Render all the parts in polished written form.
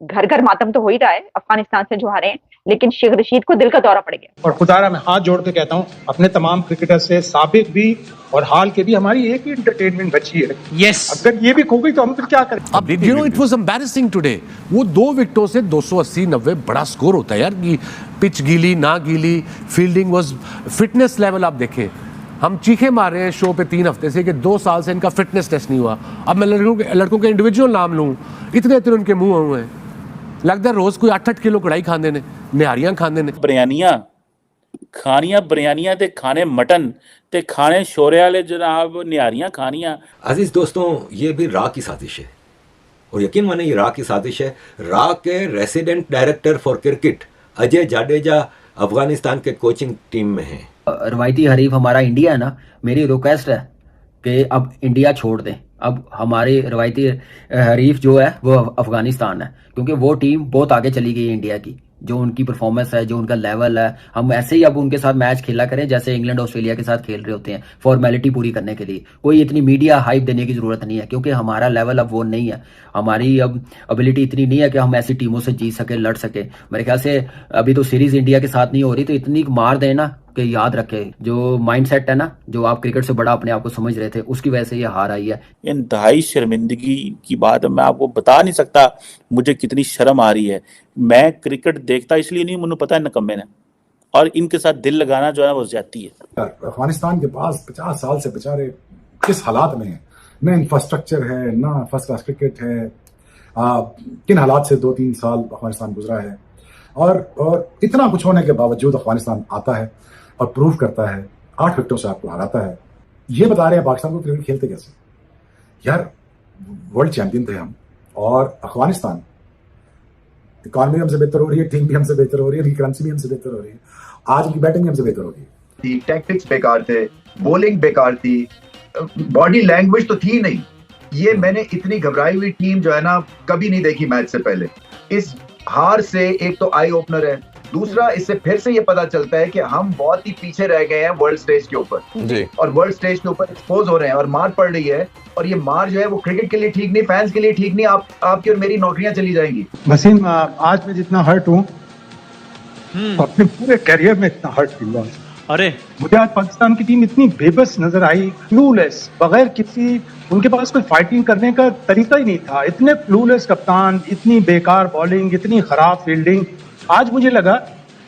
घर घर मातम तो हो ही रहा है अफगानिस्तान से जो हारे हैं, लेकिन शेख रशीद को दिल का दौरा पड़ गया। और खुदारा मैं हाथ जोड़ के कहता हूँ अपने तमाम क्रिकेटर से, साबिक भी और हाल के भी, हमारी एक ही एंटरटेनमेंट बची है। यस, अगर ये भी खो गई तो हम फिर क्या करें? अब you know it was embarrassing today. वो 2 विकेटों से 280-90 बड़ा स्कोर होता है यार। पिच गीली ना गीली, फील्डिंग वाज, फिटनेस लेवल आप देखें। हम चीखे मार रहे हैं शो पे 3 हफ्ते से कि 2 साल से इनका फिटनेस टेस्ट नहीं हुआ। अब मैं लड़कों के इंडिविजुअल नाम लूँ, इतने उनके मुंह हुए हैं, लगता है रोज कोई 8-8 किलो कढ़ाई खाने ने, निहारियां खाने ने। बिरयानियां खानियां, बिरयानियां ते खाने मटन ते खाने शोरे वाले जनाब निहारियां खानियां। अजीज दोस्तों, ये भी रा की साजिश है, और यकीन माने ये रा की साजिश है। रा के resident director for cricket Ajay Jadeja Afghanistan के कोचिंग टीम में हैं। रवायती हरीफ हमारा इंडिया है ना, मेरी रिक्वेस्ट है कि अब इंडिया छोड़ दें। अब हमारी रवायती हरीफ जो है वो अफगानिस्तान है, क्योंकि वो टीम बहुत आगे चली गई है इंडिया की। जो उनकी परफॉर्मेंस है, जो उनका लेवल है, हम ऐसे ही अब उनके साथ मैच खेला करें जैसे इंग्लैंड ऑस्ट्रेलिया के साथ खेल रहे होते हैं, फॉर्मेलिटी पूरी करने के लिए। कोई इतनी मीडिया हाइप देने की जरूरत नहीं है, क्योंकि हमारा लेवल अब वो नहीं है। हमारी अब एबिलिटी इतनी नहीं है कि हम ऐसी टीमों से जीत सके, लड़ सके। मेरे ख्याल से अभी तो सीरीज इंडिया के साथ नहीं हो रही, तो इतनी मार देना कि याद रखे जो माइंडसेट है ना, जो आप क्रिकेट से बड़ा अपने आप को समझ रहे थे, उसकी वजह से ये हार आई है। इंतहाई शर्मिंदगी की बात है, मैं आपको बता नहीं सकता मुझे कितनी शर्म आ रही है। मैं क्रिकेट देखता इसलिए नहीं, मुझे पता है नकम्मे ने, और इनके साथ दिल लगाना जो है वो ज्यादती है। अफगानिस्तान के पास 50 साल से बेचारे किस हालात में है, ना इंफ्रास्ट्रक्चर है, ना फर्स्ट क्लास क्रिकेट है। किन हालात से 2-3 साल अफगानिस्तान गुजरा है, और इतना कुछ होने के बावजूद अफगानिस्तान आता है और प्रूव करता है, 8 विकेटों से आपको हराता है। ये बता रहे हैं पाकिस्तान को क्रिकेट खेलते कैसे। यार वर्ल्ड चैंपियन थे हम, और अफगानिस्तान इकॉनमी हमसे बेहतर हो रही है, टीम भी हमसे बेहतर हो रही है, करेंसी भी हमसे बेहतर हो रही है, आज की बैटिंग भी हमसे बेहतर हो रही है। टैक्टिक्स बेकार थे, बॉलिंग बेकार थी, बॉडी लैंग्वेज तो थी नहीं। ये मैंने इतनी घबराई हुई टीम जो है ना कभी नहीं देखी मैच से पहले। इस हार से एक तो आई ओपनर है, दूसरा इससे फिर से ये पता चलता है कि हम बहुत ही पीछे रह गए हैं वर्ल्ड स्टेज के ऊपर जी, और वर्ल्ड स्टेज के ऊपर एक्सपोज हो रहे हैं और मार पड़ रही है। और ये मार जो है वो क्रिकेट के लिए ठीक नहीं, फैंस के लिए ठीक नहीं। आपकी और मेरी नौकरियां चली जाएंगी। वसीम, आज मैं जितना हर्ट हूँ अपने पूरे करियर में इतना हर्ट फील हुआ। अरे मुझे आज पाकिस्तान की टीम इतनी बेबस नजर आई, क्लूलेस, बगैर किसी, उनके पास कोई फाइटिंग करने का तरीका ही नहीं था। इतने क्लूलेस कप्तान, इतनी बेकार बॉलिंग, इतनी खराब फील्डिंग। आज मुझे लगा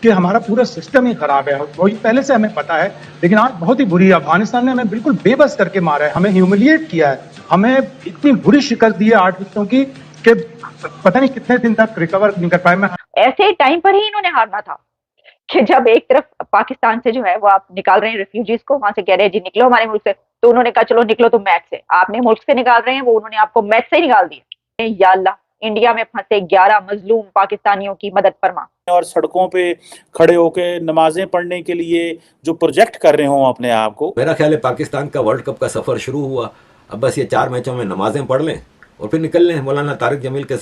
कि हमारा पूरा सिस्टम ही खराब है, वही पहले से हमें पता है, लेकिन आज बहुत ही बुरी। अफगानिस्तान ने हमें बिल्कुल बेबस करके मारा है, हमें ह्यूमिलिएट किया है, हमें इतनी बुरी शिकस्त दी है 8 विकेटों की कि पता नहीं कितने दिन तक रिकवर नहीं कर पाए। मैं ऐसे टाइम पर ही इन्होंने हारना था कि जब एक तरफ पाकिस्तान से जो है वो आप निकाल रहे हैं रेफ्यूजीज को, वहां से कह रहे हैं जी निकलो हमारे मुल्क से, तो उन्होंने कहा चलो निकलो तुम मैच से। आपने मुल्क से निकाल रहे हैं, वो उन्होंने आपको मैच से ही निकाल दिया। या अल्लाह, इंडिया में फंसे 11 मजलूम पाकिस्तानियों की मदद फरमा। और सड़कों पे खड़े होके नमाजें पढ़ने के लिए जो प्रोजेक्ट कर रहे हो अपने आप को। मेरा ख्याल है पाकिस्तान का वर्ल्ड कप का सफर शुरू हुआ, अब बस ये 4 मैचों में नमाजें पढ़ लें और फिर निकल लें। मौलाना तारिक जमील के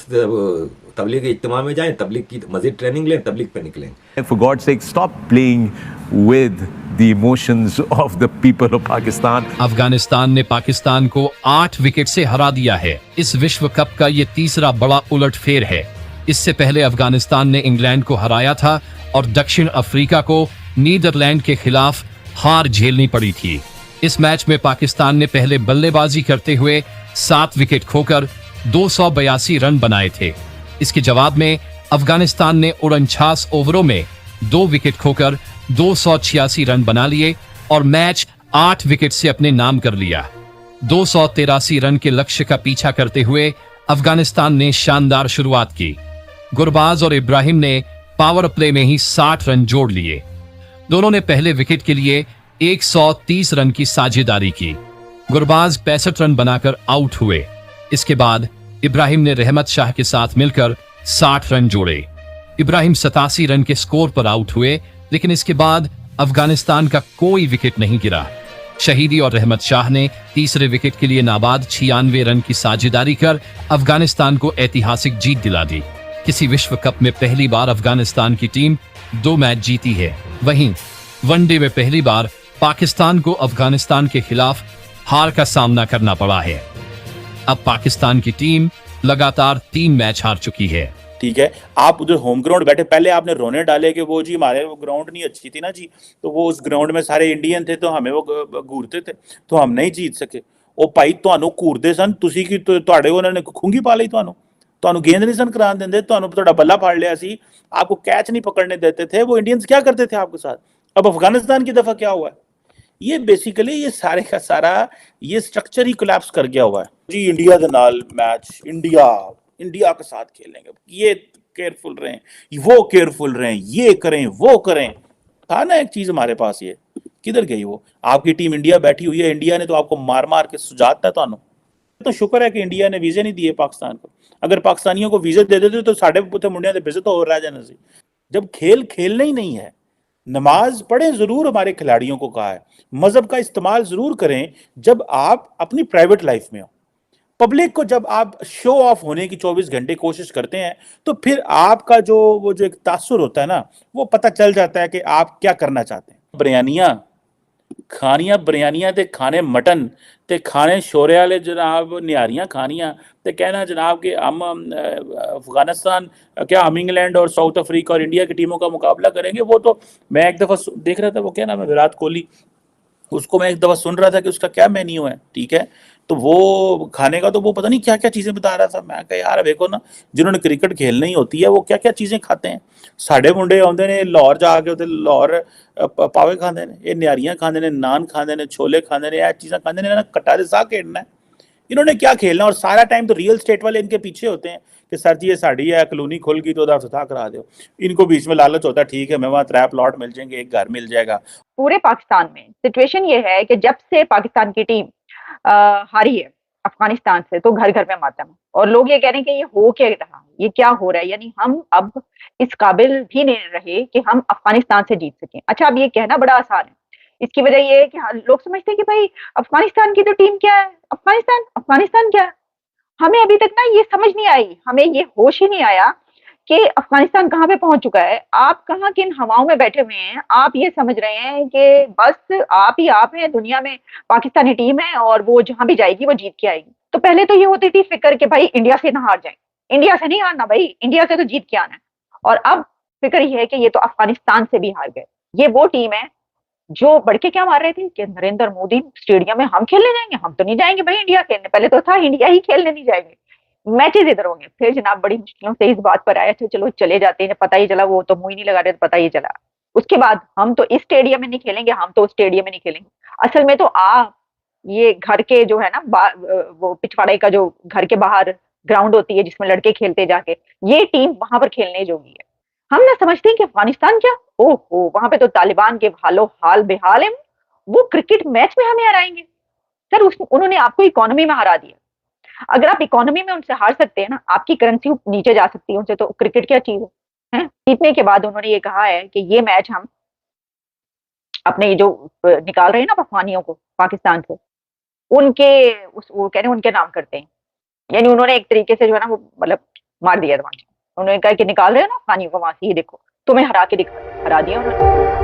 तबलीगी इज्तिमा में जाएं, तबलीग की मजीद ट्रेनिंग लें, तबलीग पे निकलें। For God's sake, stop playing with the emotions of the people of Pakistan. Afghanistan ने पाकिस्तान को 8 विकेट से हरा दिया है। इस विश्व कप का ये तीसरा बड़ा उलटफेर है। इससे पहले अफगानिस्तान ने इंग्लैंड को हराया था और दक्षिण अफ्रीका को नीदरलैंड के खिलाफ हार झेलनी पड़ी थी। इस मैच में पाकिस्तान ने पहले बल्लेबाजी करते हुए 7 विकेट खोकर 282 रन बनाए थे। इसके जवाब में अफगानिस्तान ने 49 ओवरों में 2 विकेट खोकर 286 रन बना लिए और मैच 8 विकेट से अपने नाम कर लिया। 283 रन के लक्ष्य का पीछा करते हुए अफगानिस्तान ने शानदार शुरुआत की। गुरबाज और इब्राहिम ने पावर प्ले में ही 60 रन जोड़ लिए। दोनों ने पहले विकेट के लिए 130 रन की साझेदारी की। गुरबाज 65 रन बनाकर आउट हुए। इसके बाद इब्राहिम ने रहमत शाह के साथ मिलकर 60 रन जोड़े। इब्राहिम 87 रन के स्कोर पर आउट हुए, लेकिन इसके बाद अफगानिस्तान का कोई विकेट नहीं गिरा। शहीदी और रहमत शाह ने तीसरे विकेट के लिए नाबाद 96 रन की साझेदारी कर अफगानिस्तान को ऐतिहासिक जीत दिला दी। किसी विश्व कप में पहली बार अफगानिस्तान की टीम 2 मैच जीती है। वहीं वनडे में पहली बार पाकिस्तान को अफगानिस्तान के खिलाफ हार का सामना करना पड़ा है। अब पाकिस्तान की टीम लगातार 3 मैच हार चुकी है। ठीक है, आप उधर होम ग्राउंड बैठे, पहले आपने रोने डाले कि वो जी हमारे वो ग्राउंड नहीं अच्छी थी ना जी, तो वो उस ग्राउंड में सारे इंडियन थे तो हमें वो घूरते थे तो हम नहीं जीत सके। ਉਹ ਭਾਈ ਤੁਹਾਨੂੰ ਘੂਰਦੇ ਸਨ, ਤੁਸੀਂ ਕੀ ਤੁਹਾਡੇ ਉਹਨਾਂ ਨੇ ਖੁੰਗੀ ਪਾ ਲਈ, ਤੁਹਾਨੂੰ गेंद नहीं सन कराने देंगे, ਤੁਹਾਨੂੰ ਤੁਹਾਡਾ ਬੱਲਾ फाड़ लिया सी, आपको कैच नहीं पकड़ने देते थे, वो इंडियंस क्या करते थे आपके साथ। अब अफगानिस्तान की दफा क्या हुआ है, ये बेसिकली ये सारे का सारा ये स्ट्रक्चर ही कोलैप्स कर गया हुआ है जी। इंडिया के नाल मैच इंडिया के साथ खेलेंगे, ये केयरफुल रहें, वो केयरफुल रहें, ये करें वो करें, था ना एक चीज हमारे पास, ये किधर गई वो। आपकी टीम इंडिया बैठी हुई है, इंडिया ने तो आपको मार मार के सुझाता है ਤੁਹਾਨੂੰ। तो शुक्र है कि इंडिया ने वीजे नहीं दिए पाकिस्तान को, अगर पाकिस्तानियों को वीजे दे देते तो साढ़े पुत्र मुंडिया के वीजे तो और रह जाना सी। जब खेल खेलना ही नहीं है, नमाज पढ़ें जरूर, हमारे खिलाड़ियों को कहा है, मजहब का इस्तेमाल जरूर करें जब आप अपनी प्राइवेट लाइफ में हो। पब्लिक को जब आप शो ऑफ होने की 24 घंटे कोशिश करते हैं तो फिर आपका जो वो जो एक तासुर होता है ना, वो पता चल जाता है कि आप क्या करना चाहते हैं। बिरयानियां खानियां, बिरयानियां ते खाने मटन ते खाने शोरे वाले जनाब निहारियां खानियां ते कहना जनाब कि हम अफगानिस्तान क्या हम इंग्लैंड और साउथ अफ्रीका और इंडिया की टीमों का मुकाबला करेंगे। वो तो मैं एक दफ़ा देख रहा था, वो क्या नाम है, विराट कोहली, उसको मैं एक दफ़ा सुन रहा था कि उसका क्या मेन्यू है, ठीक है, तो वो खाने का तो वो पता नहीं क्या क्या चीज़ें बता रहा था। मैं कहा यार देखो ना, जिन्होंने क्रिकेट खेलनी होती है वो क्या क्या चीज़ें खाते हैं। साढ़े मुंडे आते ने लाहौर जाके उत्थे लाहौर पावे खाते ने, ये निहारियां खाते ने, नान खाते ने, छोले खाते ने, यह चीज़ां खाते ने, कट्टा दे साह खेलना है। इन्होंने क्या खेलना, और सारा टाइम तो रियल स्टेट वाले इनके पीछे होते हैं कि सर जी ये साड़ी है, कॉलोनी खुल गई तो उधर फतह करा दो। इनको बीच में लालच होता है, ठीक है मैं वहाँ 3 प्लॉट मिल जाएंगे, एक घर मिल जाएगा। पूरे पाकिस्तान में सिचुएशन ये है कि जब से पाकिस्तान की टीम हारी है अफगानिस्तान से, तो घर घर में मातम है और लोग ये कह रहे हैं कि ये हो क्या रहा, ये क्या हो रहा है, यानी हम अब इस काबिल भी नहीं रहे कि हम अफगानिस्तान से जीत सकें। अच्छा, अब ये कहना बड़ा आसान है, इसकी वजह ये है कि लोग समझते हैं कि भाई अफगानिस्तान की तो टीम क्या है, अफगानिस्तान क्या है। हमें अभी तक ना ये समझ नहीं आई, हमें ये होश ही नहीं आया कि अफगानिस्तान कहाँ पे पहुंच चुका है। आप कहाँ किन हवाओं में बैठे हुए हैं, आप ये समझ रहे हैं कि बस आप ही आप हैं, दुनिया में पाकिस्तानी टीम है और वो जहां भी जाएगी वो जीत के आएगी। तो पहले तो ये होती थी फिक्र कि भाई इंडिया से ना हार जाए, इंडिया से नहीं हारना भाई, इंडिया से तो जीत के आना है। और अब फिक्र ये है कि ये तो अफगानिस्तान से भी हार गए। ये वो टीम है जो बढ़ के क्या मार रहे थे कि नरेंद्र मोदी स्टेडियम में हम खेलने जाएंगे, हम तो नहीं जाएंगे भाई इंडिया खेलने। पहले तो था इंडिया ही खेलने नहीं जाएंगे, मैचेस इधर होंगे। फिर जनाब बड़ी मुश्किलों से इस बात पर आया, अच्छा चलो चले जाते हैं, पता ही चला वो तो मुंह ही नहीं लगा रहे, पता ही चला। उसके बाद हम तो इस स्टेडियम में नहीं खेलेंगे, हम तो उस स्टेडियम में नहीं खेलेंगे। असल में तो आप ये घर के जो है ना वो पिछवाड़े का जो घर के बाहर ग्राउंड होती है जिसमें लड़के खेलते जाके, ये टीम वहां पर खेलने जोगी है। हम ना समझते हैं कि अफगानिस्तान क्या, ओहो वहां पे तो तालिबान के हाल बेहाल है, वो क्रिकेट मैच में हमें हराएंगे। सर उन्होंने आपको इकोनॉमी में हरा दिया। अगर आप इकोनॉमी में उनसे हार सकते हैं ना, आपकी करेंसी नीचे जा सकती है उनसे, तो क्रिकेट क्या चीज है। जीतने के बाद उन्होंने ये कहा है कि ये मैच हम अपने जो निकाल रहे हैं ना अफगानियों को पाकिस्तान से, उनके वो कह रहे हैं उनके नाम करते हैं। यानी उन्होंने एक तरीके से जो है ना वो मतलब मार दिया था। उन्होंने कहा कि निकाल रहे हो ना अफगानियों को वहां से, ये देखो तुम्हें हरा के हरा दिया उन्होंने।